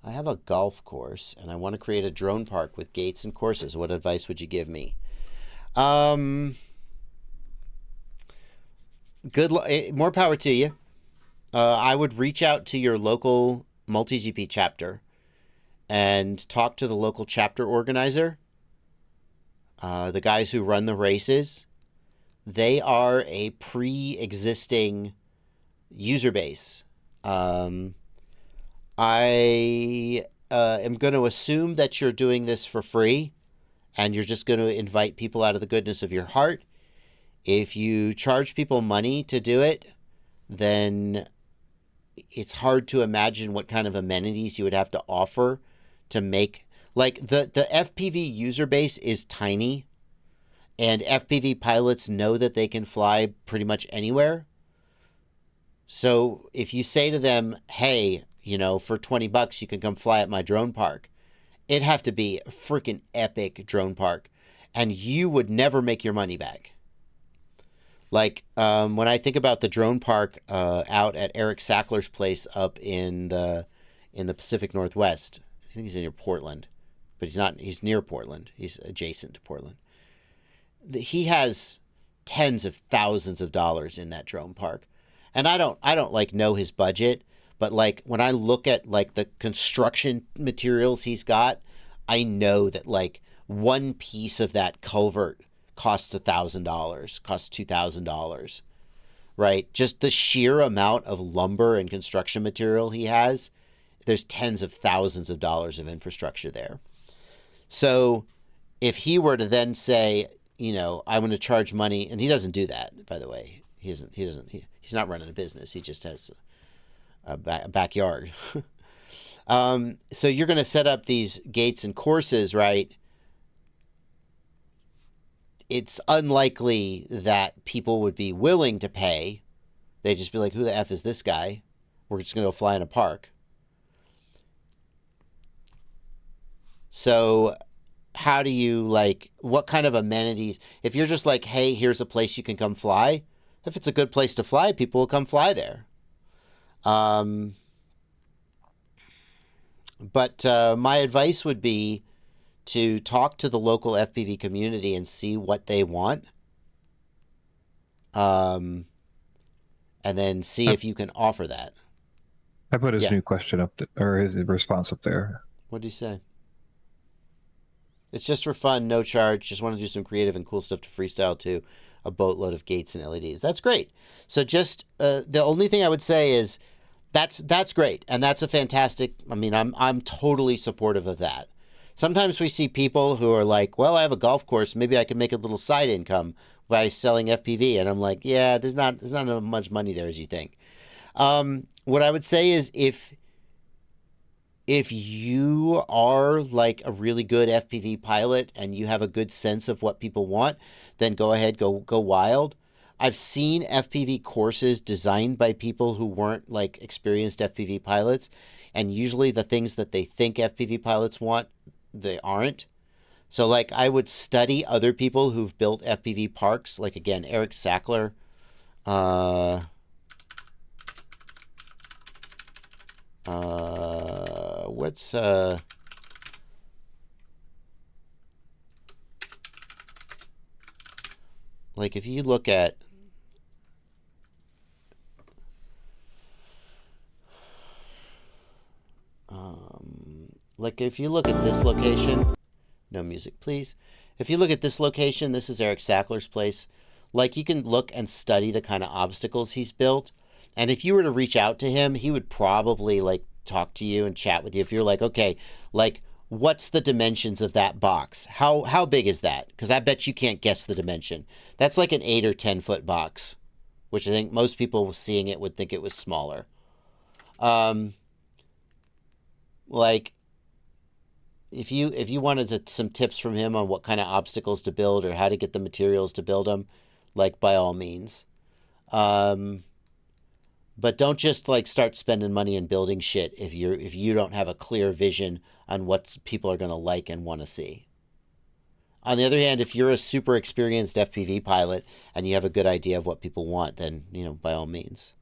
I have a golf course and I want to create a drone park with gates and courses. What advice would you give me? Um, more power to you. I would reach out to your local multi GP chapter and talk to the local chapter organizer, the guys who run the races. They are a pre-existing user base. Um, I am going to assume that you're doing this for free and you're just going to invite people out of the goodness of your heart. If you charge people money to do it, then it's hard to imagine what kind of amenities you would have to offer to make, like, the FPV user base is tiny, and FPV pilots know that they can fly pretty much anywhere. So if you say to them, hey, for $20 you can come fly at my drone park, it'd have to be a freaking epic drone park, and you would never make your money back. Like, when I think about the drone park out at Eric Sackler's place up in the Pacific Northwest, I think he's near Portland, but he's not. He's near Portland. He's adjacent to Portland. He has tens of thousands of dollars in that drone park, and I don't like know his budget, but like when I look at like the construction materials he's got, I know that like one piece of that culvert costs $1,000, costs $2,000, right? Just the sheer amount of lumber and construction material he has, there's tens of thousands of dollars of infrastructure there. So if he were to then say, I'm going to charge money, and he doesn't do that, by the way. He's not running a business. He just has a backyard. So you're going to set up these gates and courses, right? It's unlikely that people would be willing to pay. They'd just be like, who the F is this guy? We're just going to go fly in a park. So how do you, what kind of amenities? If you're just like, hey, here's a place you can come fly. If it's a good place to fly, people will come fly there. But my advice would be to talk to the local FPV community and see what they want. And then see I, if you can offer that. I put his Yeah. new question up, or his response up there. What did he say? It's just for fun, no charge. Just want to do some creative and cool stuff to freestyle to a boatload of gates and LEDs. That's great. So just the only thing I would say is that's great, and that's a fantastic. I mean, I'm totally supportive of that. Sometimes we see people who are like, well, I have a golf course. Maybe I can make a little side income by selling FPV. And I'm like, yeah, there's not as much money there as you think. What I would say is if you are like a really good FPV pilot and you have a good sense of what people want, then go ahead, go wild. I've seen FPV courses designed by people who weren't like experienced FPV pilots, and usually the things that they think FPV pilots want, they aren't. So like I would study other people who've built FPV parks, like again, Eric Sackler, what's like if you look at like if you look at this location, no music please. If you look at this location, this is Eric Sackler's place. Like you can look and study the kind of obstacles he's built. And if you were to reach out to him, he would probably like talk to you and chat with you. If you're like, okay, like what's the dimensions of that box? How big is that? Because I bet you can't guess the dimension. That's like an 8 or 10 foot box, which I think most people seeing it would think it was smaller. Like if you wanted some tips from him on what kind of obstacles to build or how to get the materials to build them, like by all means. Um, but don't just like start spending money and building shit if you don't have a clear vision on what people are going to like and want to see. On the other hand, if you're a super experienced FPV pilot and you have a good idea of what people want, then by all means.